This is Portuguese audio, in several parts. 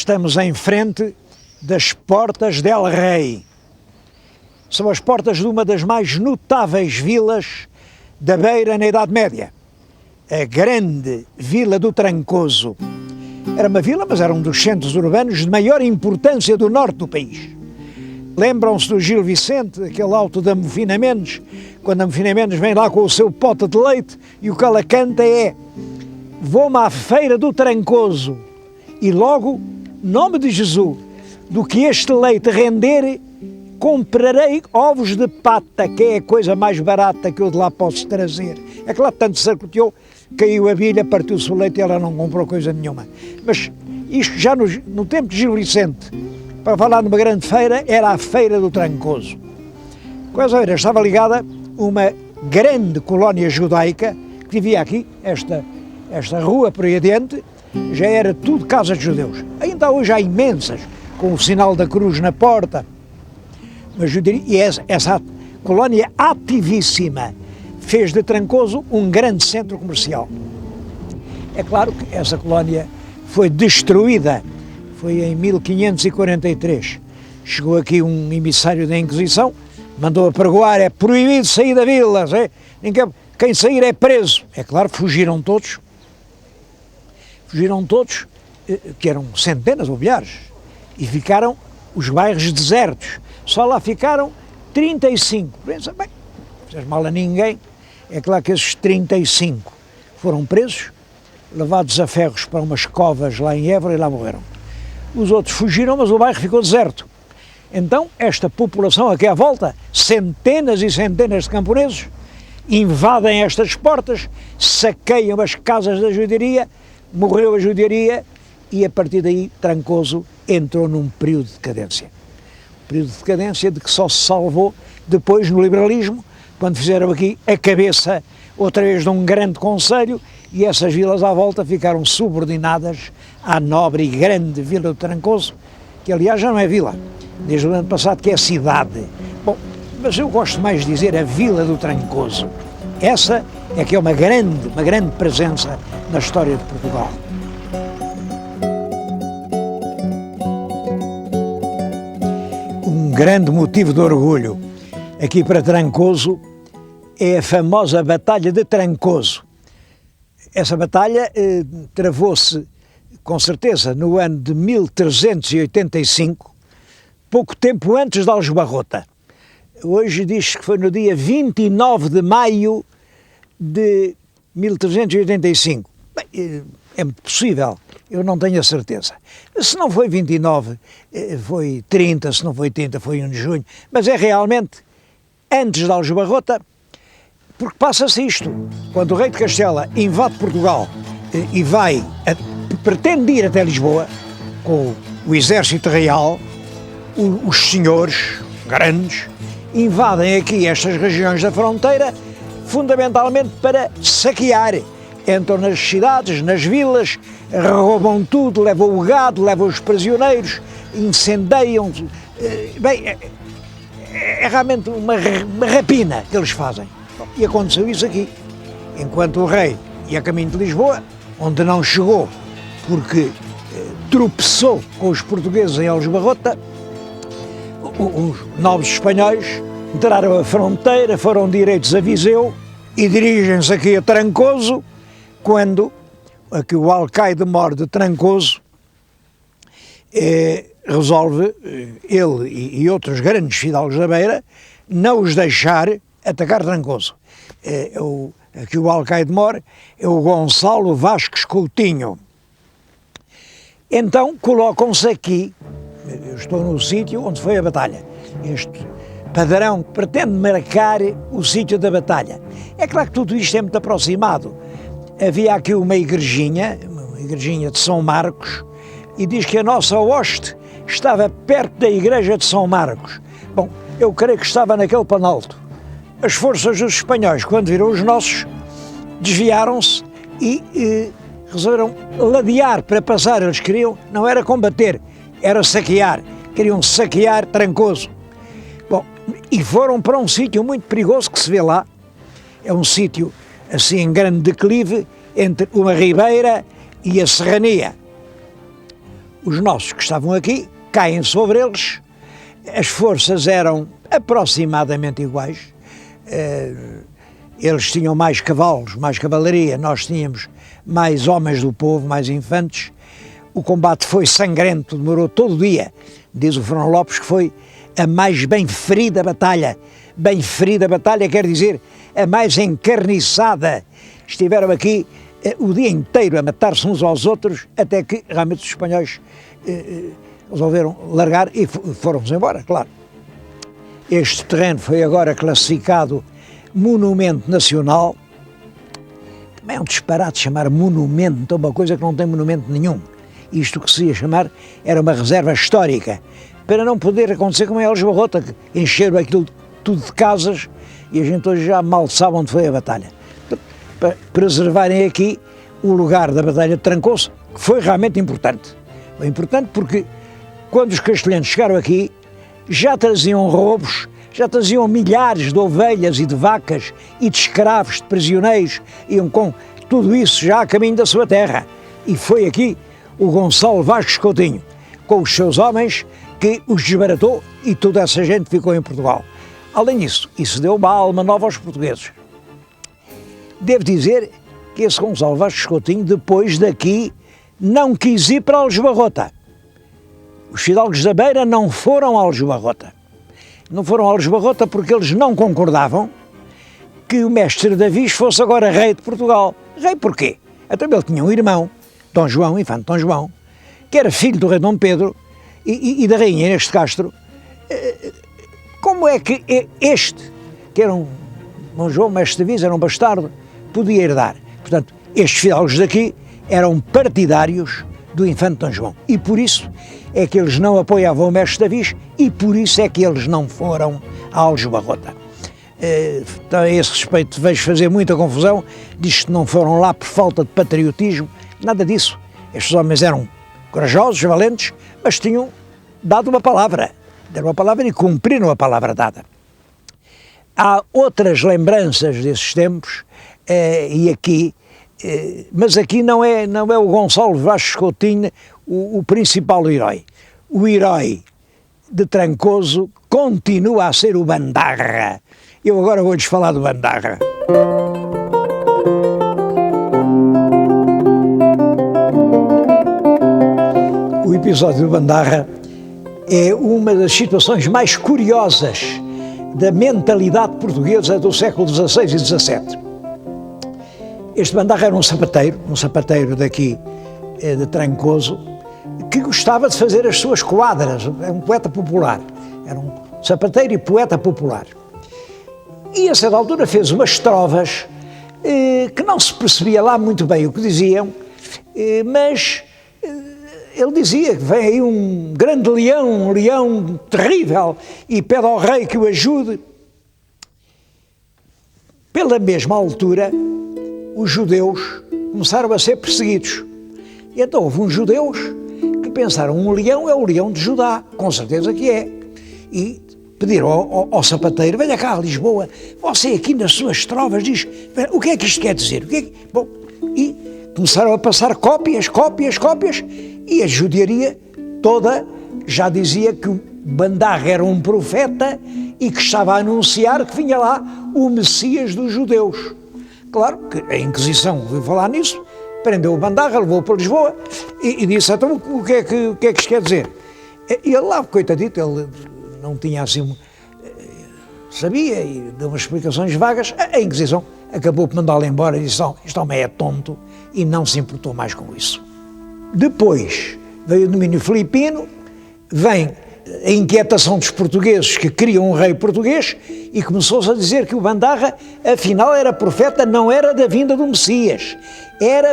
estamos em frente das Portas del Rei. São as portas de uma das mais notáveis vilas da Beira na Idade Média, a grande Vila do Trancoso. Era uma vila, mas era um dos centros urbanos de maior importância do norte do país. Lembram-se do Gil Vicente, aquele auto de Amofina Mendes, quando Amofina Mendes vem lá com o seu pote de leite e o que ela canta é: vou-me à feira do Trancoso e logo, nome de Jesus, do que este leite render, comprarei ovos de pata, que é a coisa mais barata que eu de lá posso trazer. É que lá tanto se arcoteou, caiu a bilha, partiu-se o leite e ela não comprou coisa nenhuma. Mas isto já no tempo de Gil Vicente, para falar numa grande feira, era a Feira do Trancoso. Com essa feira estava ligada uma grande colónia judaica que vivia aqui, esta rua por aí adiante, já era tudo casa de judeus. Ainda hoje há imensas, com o sinal da cruz na porta. Mas eu diria, e essa colónia ativíssima fez de Trancoso um grande centro comercial. É claro que essa colónia foi destruída, foi em 1543. Chegou aqui um emissário da Inquisição, mandou apregoar: é proibido sair da vila, quem sair é preso. É claro, fugiram todos, que eram centenas ou milhares, e ficaram os bairros desertos. Só lá ficaram 35. Pensa, bem, não fez mal a ninguém. É claro que esses 35 foram presos, levados a ferros para umas covas lá em Évora e lá morreram. Os outros fugiram, mas o bairro ficou deserto. Então, esta população aqui à volta, centenas e centenas de camponeses, invadem estas portas, saqueiam as casas da judiaria, morreu a judiaria e a partir daí Trancoso entrou num período de decadência. Período de decadência de que só se salvou depois no liberalismo, quando fizeram aqui a cabeça outra vez de um grande conselho e essas vilas à volta ficaram subordinadas à nobre e grande Vila do Trancoso, que aliás já não é vila, desde o ano passado que é cidade. Bom, mas eu gosto mais de dizer a Vila do Trancoso. Essa é que é uma grande presença na história de Portugal. Um grande motivo de orgulho aqui para Trancoso é a famosa Batalha de Trancoso. Essa batalha travou-se, com certeza, no ano de 1385, pouco tempo antes de Aljubarrota. Hoje diz que foi no dia 29 de maio de 1385. Bem, é muito possível, eu não tenho a certeza. Se não foi 29, foi 30, se não foi 30, foi 1 de junho, mas é realmente antes de Aljubarrota, porque passa-se isto. Quando o rei de Castela invade Portugal e pretende ir até Lisboa, com o exército real, os senhores grandes invadem aqui estas regiões da fronteira, fundamentalmente para saquear. Entram nas cidades, nas vilas, roubam tudo, levam o gado, levam os prisioneiros, incendeiam. Bem, é realmente uma rapina que eles fazem. E aconteceu isso aqui. Enquanto o rei ia a caminho de Lisboa, onde não chegou porque tropeçou com os portugueses em Aljubarrota, os nobres espanhóis entraram a fronteira, foram direitos a Viseu e dirigem-se aqui a Trancoso, quando aqui o alcaide-mor de Trancoso resolve, ele e outros grandes fidalgos da Beira, não os deixar atacar Trancoso. Aqui o alcaide-mor é o Gonçalo Vasques Coutinho. Então colocam-se aqui, eu estou no sítio onde foi a batalha, este padrão que pretende marcar o sítio da batalha. É claro que tudo isto é muito aproximado. Havia aqui uma igrejinha de São Marcos, e diz que a nossa hoste estava perto da igreja de São Marcos. Bom, eu creio que estava naquele planalto. As forças dos espanhóis, quando viram os nossos, desviaram-se e resolveram ladear para passar. Eles queriam, não era combater, era saquear. Queriam saquear Trancoso. Bom, e foram para um sítio muito perigoso que se vê lá. É um sítio assim em grande declive, entre uma ribeira e a serrania. Os nossos que estavam aqui caem sobre eles, as forças eram aproximadamente iguais, eles tinham mais cavalos, mais cavalaria, nós tínhamos mais homens do povo, mais infantes. O combate foi sangrento, demorou todo o dia. Diz o Fernão Lopes que foi a mais bem ferida batalha. Bem ferida batalha quer dizer a mais encarniçada. Estiveram aqui o dia inteiro a matar-se uns aos outros, até que realmente os espanhóis resolveram largar e foram-se embora, claro. Este terreno foi agora classificado Monumento Nacional. Também é um disparate chamar monumento a uma coisa que não tem monumento nenhum. Isto que se ia chamar era uma reserva histórica, para não poder acontecer como é a Aljubarrota, que encheram aquilo tudo de casas e a gente hoje já mal sabe onde foi a batalha. Para preservarem aqui o lugar da Batalha de Trancoso, que foi realmente importante. Foi importante porque quando os castelhanos chegaram aqui, já traziam roubos, já traziam milhares de ovelhas e de vacas e de escravos, de prisioneiros, iam com tudo isso já a caminho da sua terra. E foi aqui o Gonçalo Vasques Coutinho, com os seus homens, que os desbaratou e toda essa gente ficou em Portugal. Além disso, isso deu uma alma nova aos portugueses. Devo dizer que esse Gonçalo Vasques Coutinho, depois daqui, não quis ir para Aljubarrota. Os fidalgos da Beira não foram a Aljubarrota. Não foram a Aljubarrota porque eles não concordavam que o mestre Davis fosse agora rei de Portugal. Rei porquê? Até ele tinha um irmão, Dom João, infante Dom João, que era filho do rei Dom Pedro e da rainha Inês de Castro. Como é que este, que era Dom João, mestre Davis, era um bastardo, podia herdar? Portanto, estes fidalgos daqui eram partidários do infante Dom João e por isso é que eles não apoiavam o mestre Davis e por isso é que eles não foram a Aljubarrota. Então, a esse respeito vejo fazer muita confusão, diz que não foram lá por falta de patriotismo, nada disso. Estes homens eram corajosos, valentes, mas tinham dado uma palavra, deram uma palavra e cumpriram a palavra dada. Há outras lembranças desses tempos, e aqui, mas aqui não é o Gonçalo Vasques Coutinho o principal herói. O herói de Trancoso continua a ser o Bandarra. Eu agora vou-lhes falar do Bandarra. O episódio do Bandarra é uma das situações mais curiosas da mentalidade portuguesa do século XVI e XVII. Este Bandarra era um sapateiro daqui de Trancoso, que gostava de fazer as suas quadras, era um poeta popular, era um sapateiro e poeta popular. E a certa altura fez umas trovas que não se percebia lá muito bem o que diziam, mas ele dizia que vem aí um grande leão, um leão terrível, e pede ao rei que o ajude. Pela mesma altura, os judeus começaram a ser perseguidos. E então houve uns judeus que pensaram, um leão é o leão de Judá, com certeza que é. E pediram ao sapateiro, venha cá a Lisboa, você aqui nas suas trovas diz, o que é que isto quer dizer? Bom, e começaram a passar cópias, e a judiaria toda já dizia que o Bandarra era um profeta e que estava a anunciar que vinha lá o Messias dos judeus. Claro que a Inquisição ouviu falar nisso, prendeu o Bandarra, levou-o para Lisboa e disse, então o que é que isto quer dizer? E ele lá, coitadito, ele não tinha assim, sabia e deu umas explicações vagas. A Inquisição acabou por mandá-lo embora e disse, este homem é tonto, e não se importou mais com isso. Depois veio o domínio filipino, vem a inquietação dos portugueses que queriam um rei português e começou-se a dizer que o Bandarra afinal era profeta, não era da vinda do Messias,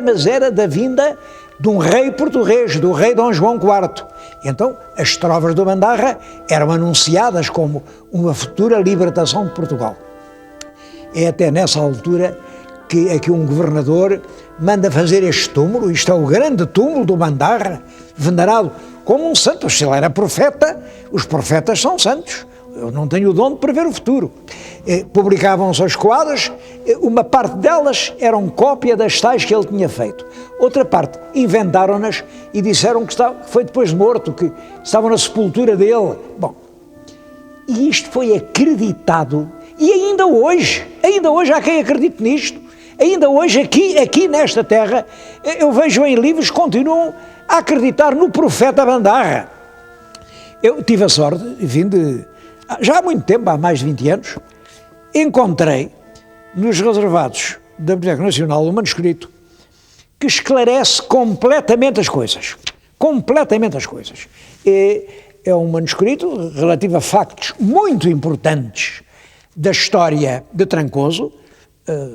mas era da vinda de um rei português, do rei Dom João IV. Então as trovas do Bandarra eram anunciadas como uma futura libertação de Portugal. É até nessa altura que aqui um governador manda fazer este túmulo, isto é o grande túmulo do Bandarra, venerado como um santo. Se ele era profeta, os profetas são santos. eu não tenho o dom de prever o futuro. Publicavam-se as quadras, uma parte delas eram cópia das tais que ele tinha feito. Outra parte inventaram-nas e disseram que foi depois de morto, que estavam na sepultura dele. Bom, e isto foi acreditado, e ainda hoje há quem acredite nisto. Ainda hoje, aqui nesta terra, eu vejo em livros que continuam a acreditar no profeta Bandarra. Eu tive a sorte, já há muito tempo, há mais de 20 anos, encontrei nos reservados da Biblioteca Nacional um manuscrito que esclarece completamente as coisas. Completamente as coisas. É um manuscrito relativo a factos muito importantes da história de Trancoso,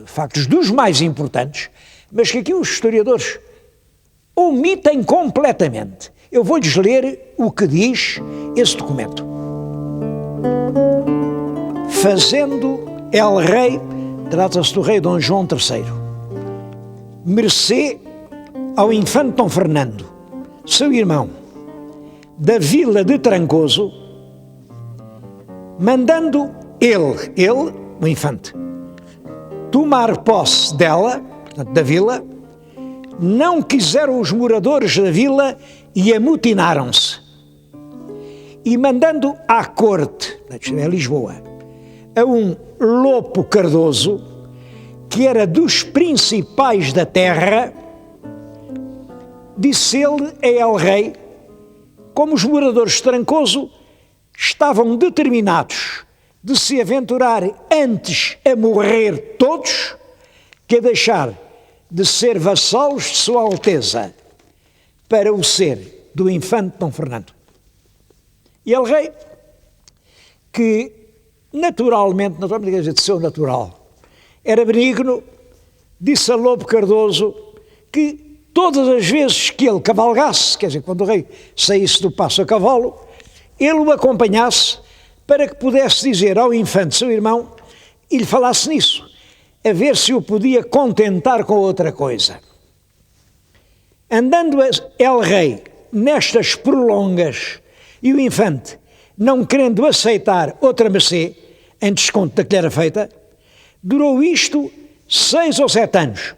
factos dos mais importantes, mas que aqui os historiadores omitem completamente. Eu vou-lhes ler o que diz esse documento. Fazendo El Rei, trata-se do rei Dom João III, mercê ao infante Dom Fernando, seu irmão, da vila de Trancoso, mandando ele, o infante, tomar posse dela, da vila, não quiseram os moradores da vila e amotinaram-se. E mandando à corte, em Lisboa, a um Lopo Cardoso, que era dos principais da terra, disse ele a El Rei, como os moradores de Trancoso estavam determinados de se aventurar antes a morrer todos, que a deixar de ser vassalos de Sua Alteza para o ser do infante Dom Fernando. E El Rei, que naturalmente, quer dizer, de seu natural, era benigno, disse a Lopo Cardoso que todas as vezes que ele cavalgasse, quer dizer, quando o rei saísse do passo a cavalo, ele o acompanhasse para que pudesse dizer ao infante, seu irmão, e lhe falasse nisso, a ver se o podia contentar com outra coisa. Andando El Rei nestas prolongas e o infante, não querendo aceitar outra mercê, em desconto da que lhe era feita, durou isto 6 ou 7 anos.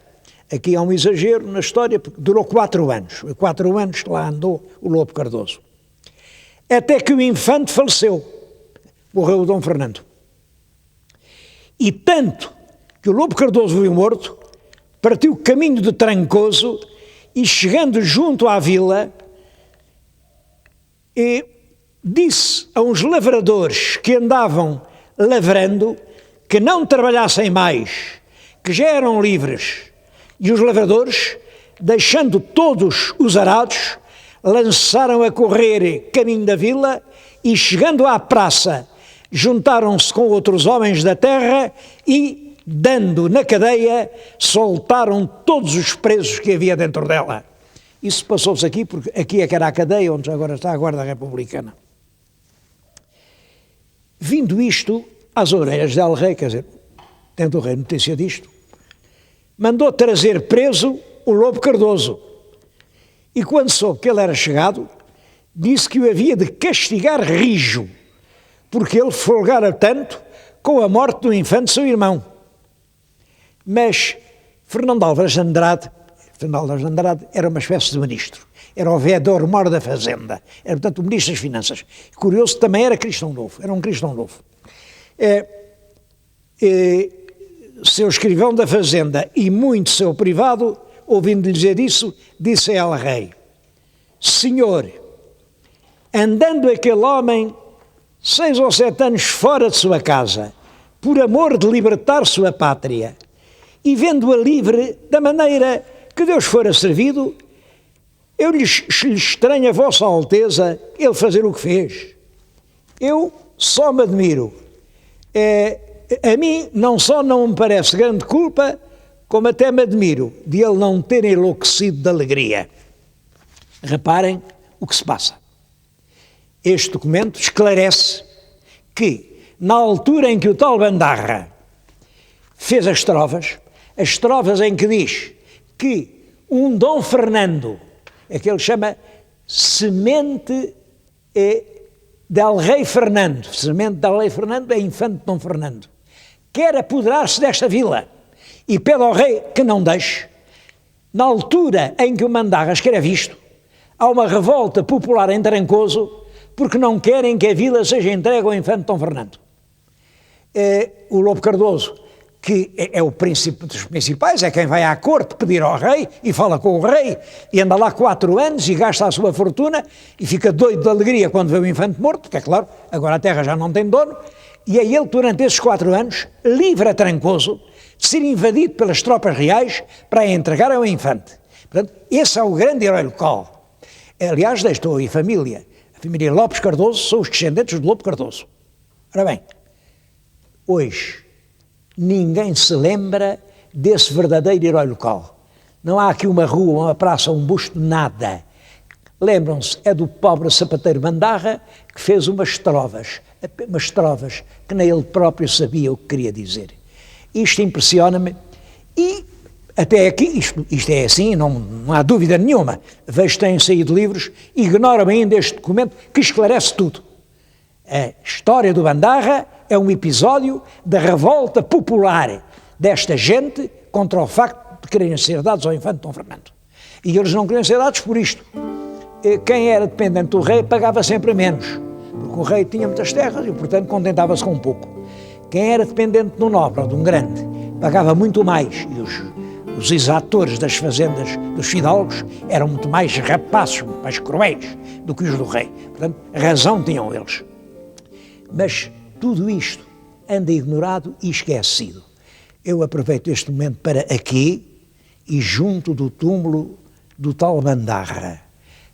Aqui há um exagero na história, porque durou 4 anos. 4 anos que lá andou o Lopo Cardoso. Até que o infante faleceu. Morreu o Dom Fernando. E tanto que o Lopo Cardoso foi morto, partiu o caminho de Trancoso e, chegando junto à vila, disse a uns lavradores que andavam lavrando que não trabalhassem mais, que já eram livres. E os lavradores, deixando todos os arados, lançaram a correr caminho da vila e, chegando à praça, juntaram-se com outros homens da terra e, dando na cadeia, soltaram todos os presos que havia dentro dela. Isso passou-se aqui, porque aqui é que era a cadeia onde agora está a Guarda Republicana. Vindo isto às orelhas de El Rei, quer dizer, tendo o rei notícia disto, mandou trazer preso o Lopo Cardoso. E quando soube que ele era chegado, disse que o havia de castigar rijo, porque ele folgara tanto com a morte do infante seu irmão. Mas Fernando Álvares de Andrade era uma espécie de ministro, era o vereador-mor da Fazenda, era, portanto, o ministro das Finanças. Curioso, também era cristão novo, era um cristão novo. Seu escrivão da Fazenda e muito seu privado, ouvindo-lhe dizer isso, disse a El Rei: Senhor, andando aquele homem 6 ou 7 anos fora de sua casa, por amor de libertar sua pátria, e vendo-a livre da maneira que Deus fora servido, eu lhe estranho a vossa Alteza ele fazer o que fez. Eu só me admiro. A mim não só não me parece grande culpa, como até me admiro de ele não ter enlouquecido de alegria. Reparem o que se passa. Este documento esclarece que, na altura em que o tal Bandarra fez as estrofas em que diz que um Dom Fernando, é que ele chama semente del rei Fernando, precisamente del rei Fernando, é infante Dom Fernando, quer apoderar-se desta vila e pede ao rei que não deixe. Na altura em que o Mandarra escreve isto, há uma revolta popular em Trancoso porque não querem que a vila seja entregue ao infante Dom Fernando. O Lobo Cardoso, que é o príncipe dos principais, é quem vai à corte pedir ao rei e fala com o rei e anda lá 4 anos e gasta a sua fortuna e fica doido de alegria quando vê o infante morto, porque é claro, agora a terra já não tem dono, e é ele que durante esses 4 anos livra Trancoso de ser invadido pelas tropas reais para a entregar ao infante. Portanto, esse é o grande herói local. Aliás, estou aí família. A família Lopes Cardoso são os descendentes do Lobo Cardoso. Ora bem, hoje ninguém se lembra desse verdadeiro herói local. Não há aqui uma rua, uma praça, um busto, nada. Lembram-se, é do pobre sapateiro Mandarra que fez umas trovas que nem ele próprio sabia o que queria dizer. Isto impressiona-me e até aqui, isto é assim, não há dúvida nenhuma. Vejo que têm saído livros, ignoram ainda este documento que esclarece tudo. A história do Mandarra é um episódio da revolta popular desta gente contra o facto de quererem ser dados ao infante Dom Fernando. E eles não queriam ser dados por isto. Quem era dependente do rei pagava sempre menos, porque o rei tinha muitas terras e, portanto, contentava-se com um pouco. Quem era dependente de um nobre ou de um grande pagava muito mais, e os exatores das fazendas dos fidalgos eram muito mais rapazes, muito mais cruéis do que os do rei. Portanto, razão tinham eles. Mas tudo isto anda ignorado e esquecido. Eu aproveito este momento para aqui, e junto do túmulo do tal Mandarra,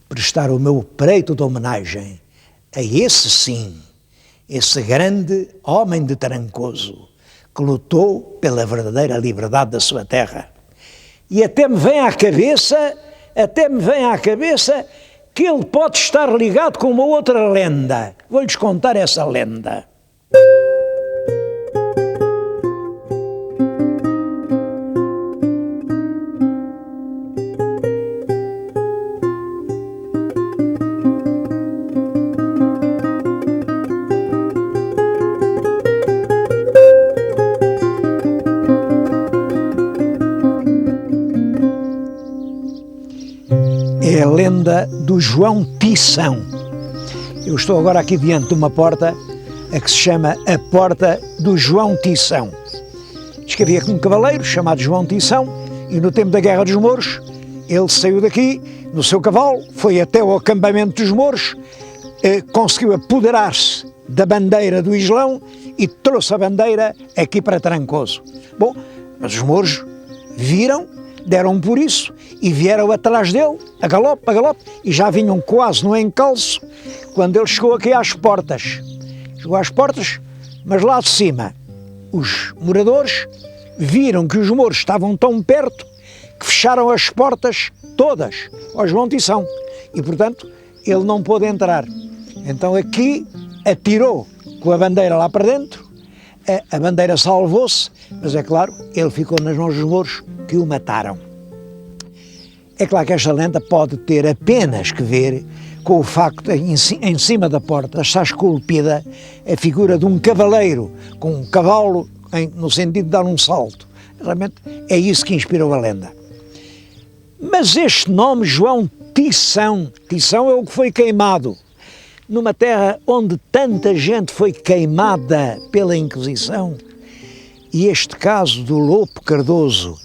prestar o meu preito de homenagem a esse sim, esse grande homem de Trancoso, que lutou pela verdadeira liberdade da sua terra. E até me vem à cabeça que ele pode estar ligado com uma outra lenda. Vou-lhes contar essa lenda. É a lenda do João Tição. Eu estou agora aqui diante de uma porta a que se chama a Porta do João Tição. Diz que havia um cavaleiro chamado João Tição e no tempo da Guerra dos Mouros ele saiu daqui no seu cavalo, foi até ao acampamento dos mouros, conseguiu apoderar-se da bandeira do Islão e trouxe a bandeira aqui para Trancoso. Bom, mas os mouros viram, deram por isso e vieram atrás dele, a galope, e já vinham quase no encalço, quando ele chegou aqui às portas. Chegou às portas, mas lá de cima, os moradores viram que os mouros estavam tão perto que fecharam as portas todas ao João Tição e, portanto, ele não pôde entrar. Então aqui atirou com a bandeira lá para dentro, a bandeira salvou-se, mas é claro, ele ficou nas mãos dos mouros que o mataram. É claro que esta lenda pode ter apenas que ver com o facto de em cima da porta está esculpida a figura de um cavaleiro com um cavalo no sentido de dar um salto. Realmente é isso que inspirou a lenda. Mas este nome, João Tição, Tição é o que foi queimado numa terra onde tanta gente foi queimada pela Inquisição, e este caso do Lobo Cardoso,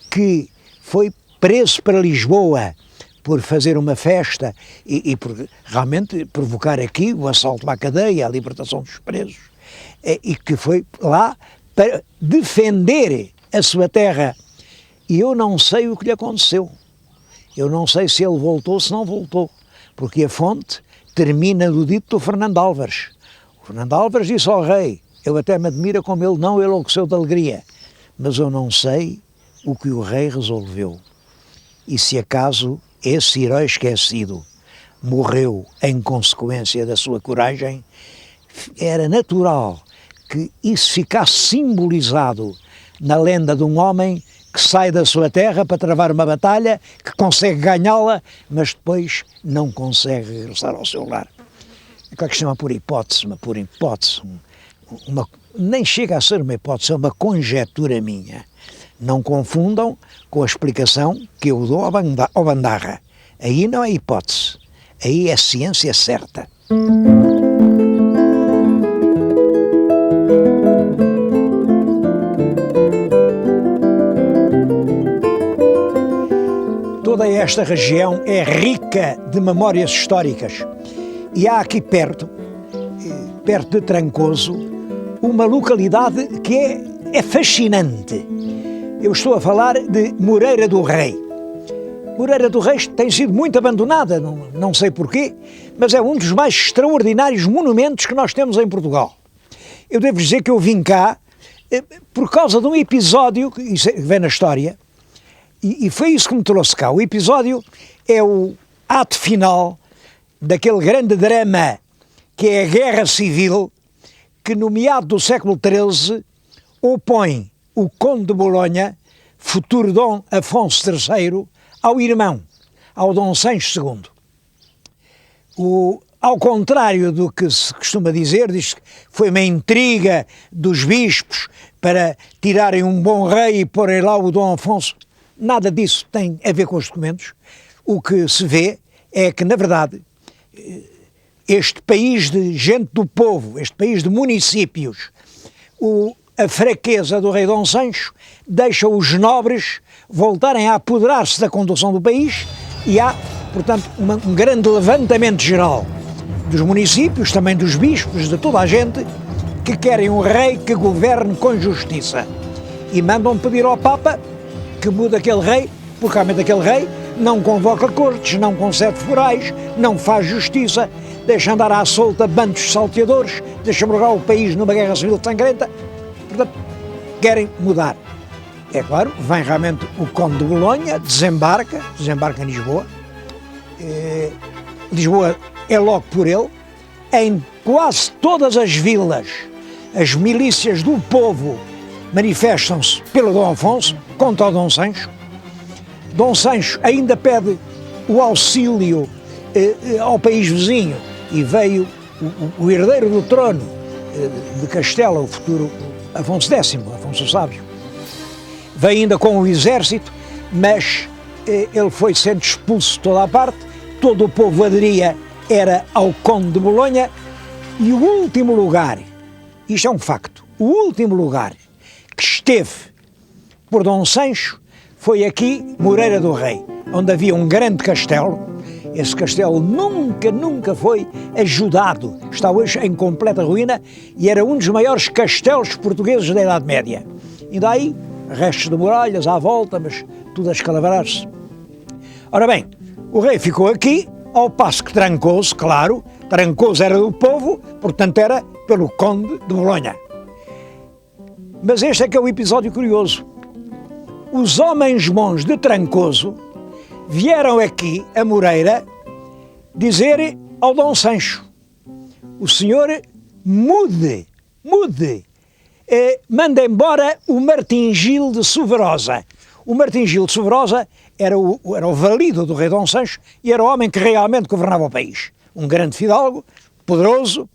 que foi preso para Lisboa por fazer uma festa e por realmente provocar aqui o assalto à cadeia, a libertação dos presos, e que foi lá para defender a sua terra. E eu não sei o que lhe aconteceu. Eu não sei se ele voltou ou se não voltou, porque a fonte termina do dito do Fernando Álvares. O Fernando Álvares disse ao rei, eu até me admiro como ele não enlouqueceu de alegria, mas eu não sei o que o rei resolveu. E se acaso esse herói esquecido morreu em consequência da sua coragem, era natural que isso ficasse simbolizado na lenda de um homem que sai da sua terra para travar uma batalha, que consegue ganhá-la, mas depois não consegue regressar ao seu lar. é claro que se chama por hipótese, nem chega a ser uma hipótese, é uma conjetura minha. Não confundam com a explicação que eu dou ao Bandarra. Aí não é hipótese, aí é ciência certa. Toda esta região é rica de memórias históricas e há aqui perto de Trancoso, uma localidade que é fascinante. Eu estou a falar de Moreira do Rei. Moreira do Rei tem sido muito abandonada, não sei porquê, mas é um dos mais extraordinários monumentos que nós temos em Portugal. Eu devo dizer que eu vim cá por causa de um episódio que vem na história, e foi isso que me trouxe cá. O episódio é o ato final daquele grande drama que é a Guerra Civil, que no meado do século XIII opõe o Conde de Bolonha, futuro Dom Afonso III, ao irmão, ao Dom Sancho II. Ao contrário do que se costuma dizer, diz que foi uma intriga dos bispos para tirarem um bom rei e porem lá o Dom Afonso. Nada disso tem a ver com os documentos. O que se vê é que, na verdade, este país de gente do povo, este país de municípios, a fraqueza do rei Dom Sancho deixa os nobres voltarem a apoderar-se da condução do país e há, portanto, um grande levantamento geral dos municípios, também dos bispos, de toda a gente, que querem um rei que governe com justiça. E mandam pedir ao Papa que mude aquele rei, porque realmente aquele rei não convoca cortes, não concede forais, não faz justiça, deixa andar à solta bandos de salteadores, deixa morrer o país numa guerra civil sangrenta. Portanto, querem mudar. É claro, vem realmente o Conde de Bolonha, desembarca em Lisboa. Lisboa é logo por ele. Em quase todas as vilas, as milícias do povo manifestam-se pelo Dom Afonso contra o Dom Sancho. Dom Sancho ainda pede o auxílio ao país vizinho e veio o herdeiro do trono de Castela, o futuro Afonso X, Afonso o Sábio. Veio ainda com o exército, mas ele foi sendo expulso de toda a parte, todo o povo aderia era ao Conde de Bolonha e o último lugar, isto é um facto, o último lugar que esteve por Dom Sancho foi aqui, Moreira do Rei, onde havia um grande castelo. Esse castelo nunca foi ajudado, está hoje em completa ruína e era um dos maiores castelos portugueses da Idade Média. Ainda aí, restos de muralhas à volta, mas tudo a escalavar-se. Ora bem, o rei ficou aqui, ao passo que Trancoso, claro, Trancoso era do povo, portanto era pelo Conde de Bolonha. Mas este é que é o episódio curioso. Os homens bons de Trancoso vieram aqui, a Moreira, dizer ao Dom Sancho: o senhor mude, manda embora o Martim Gil de Soverosa. O Martim Gil de Soverosa era o valido do rei Dom Sancho e era o homem que realmente governava o país. Um grande fidalgo, poderoso.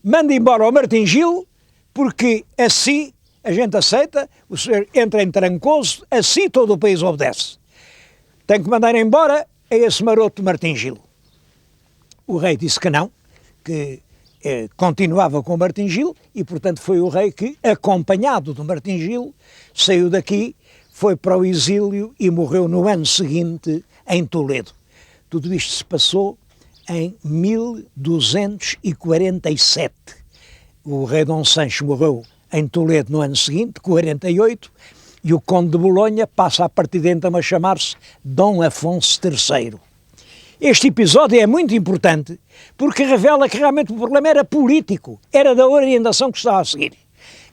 Manda embora o Martim Gil, porque assim a gente aceita, o senhor entra em Trancoso, assim todo o país obedece. Tem que mandar embora a esse maroto Martim Gil. O rei disse que não, que continuava com o Martim Gil e, portanto, foi o rei que, acompanhado do Martim Gil, saiu daqui, foi para o exílio e morreu no ano seguinte em Toledo. Tudo isto se passou em 1247. O rei Dom Sancho morreu em Toledo no ano seguinte, 48, e o Conde de Bolonha passa a partir de então a chamar-se Dom Afonso III. Este episódio é muito importante porque revela que realmente o problema era político, era da orientação que estava a seguir.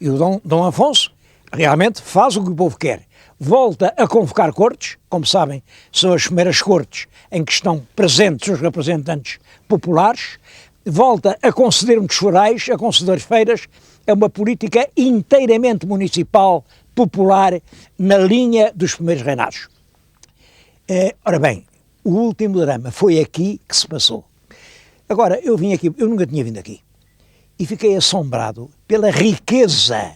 E o Dom Afonso realmente faz o que o povo quer. Volta a convocar cortes, como sabem, são as primeiras cortes em que estão presentes os representantes populares, volta a conceder muitos forais, a conceder feiras, é uma política inteiramente municipal, popular, na linha dos primeiros reinados. Ora bem, o último drama foi aqui que se passou. Agora, eu vim aqui, eu nunca tinha vindo aqui, e fiquei assombrado pela riqueza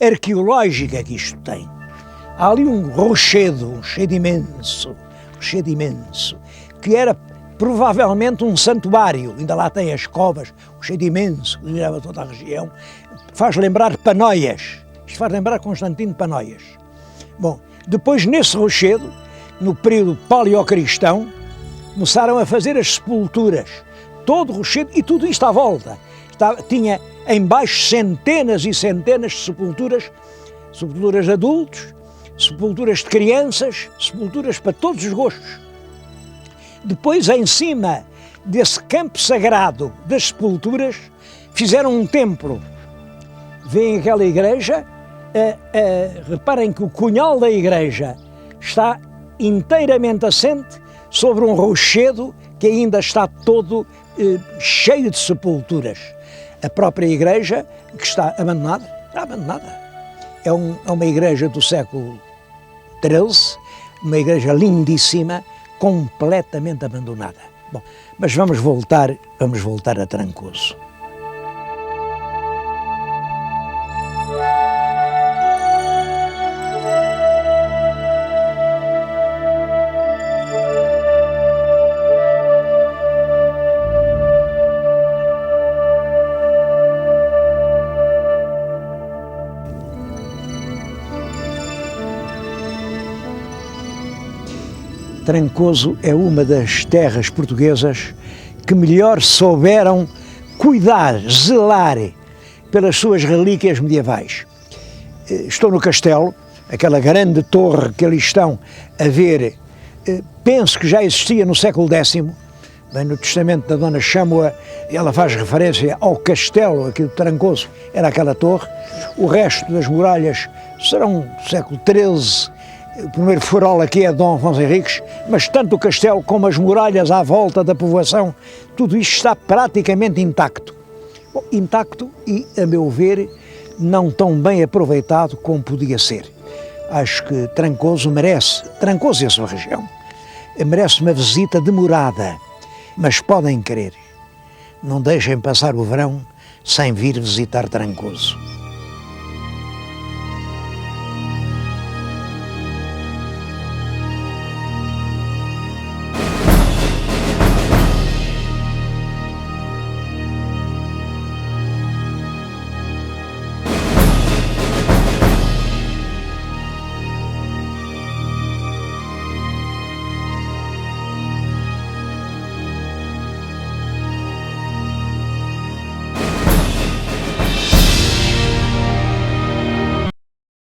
arqueológica que isto tem. Há ali um rochedo, um rochedo imenso, que era provavelmente um santuário, ainda lá tem as covas, um rochedo imenso, que dominava toda a região, faz lembrar Panoias, isto faz lembrar Constantino Panoias. Bom, depois nesse rochedo, no período paleocristão, começaram a fazer as sepulturas, todo o rochedo e tudo isto à volta. Tinha em baixo centenas e centenas de sepulturas, sepulturas de adultos, sepulturas de crianças, sepulturas para todos os gostos. Depois, em cima desse campo sagrado das sepulturas, fizeram um templo. Vêem aquela igreja, reparem que o cunhal da igreja está inteiramente assente sobre um rochedo que ainda está todo cheio de sepulturas. A própria igreja, que está abandonada, é uma igreja do século XIII, uma igreja lindíssima, completamente abandonada. Bom, mas vamos voltar a Trancoso. Trancoso é uma das terras portuguesas que melhor souberam cuidar, zelar pelas suas relíquias medievais. Estou no castelo, aquela grande torre que ali estão a ver, penso que já existia no século X, bem, no testamento da Dona Châmoa, ela faz referência ao castelo aqui de Trancoso, era aquela torre. O resto das muralhas serão do século XIII, o primeiro farol aqui é Dom Afonso Henriques, mas tanto o castelo como as muralhas à volta da povoação, tudo isto está praticamente intacto. Bom, intacto e, a meu ver, não tão bem aproveitado como podia ser. Acho que Trancoso merece, Trancoso e a sua região, merece uma visita demorada, mas podem crer, não deixem passar o verão sem vir visitar Trancoso.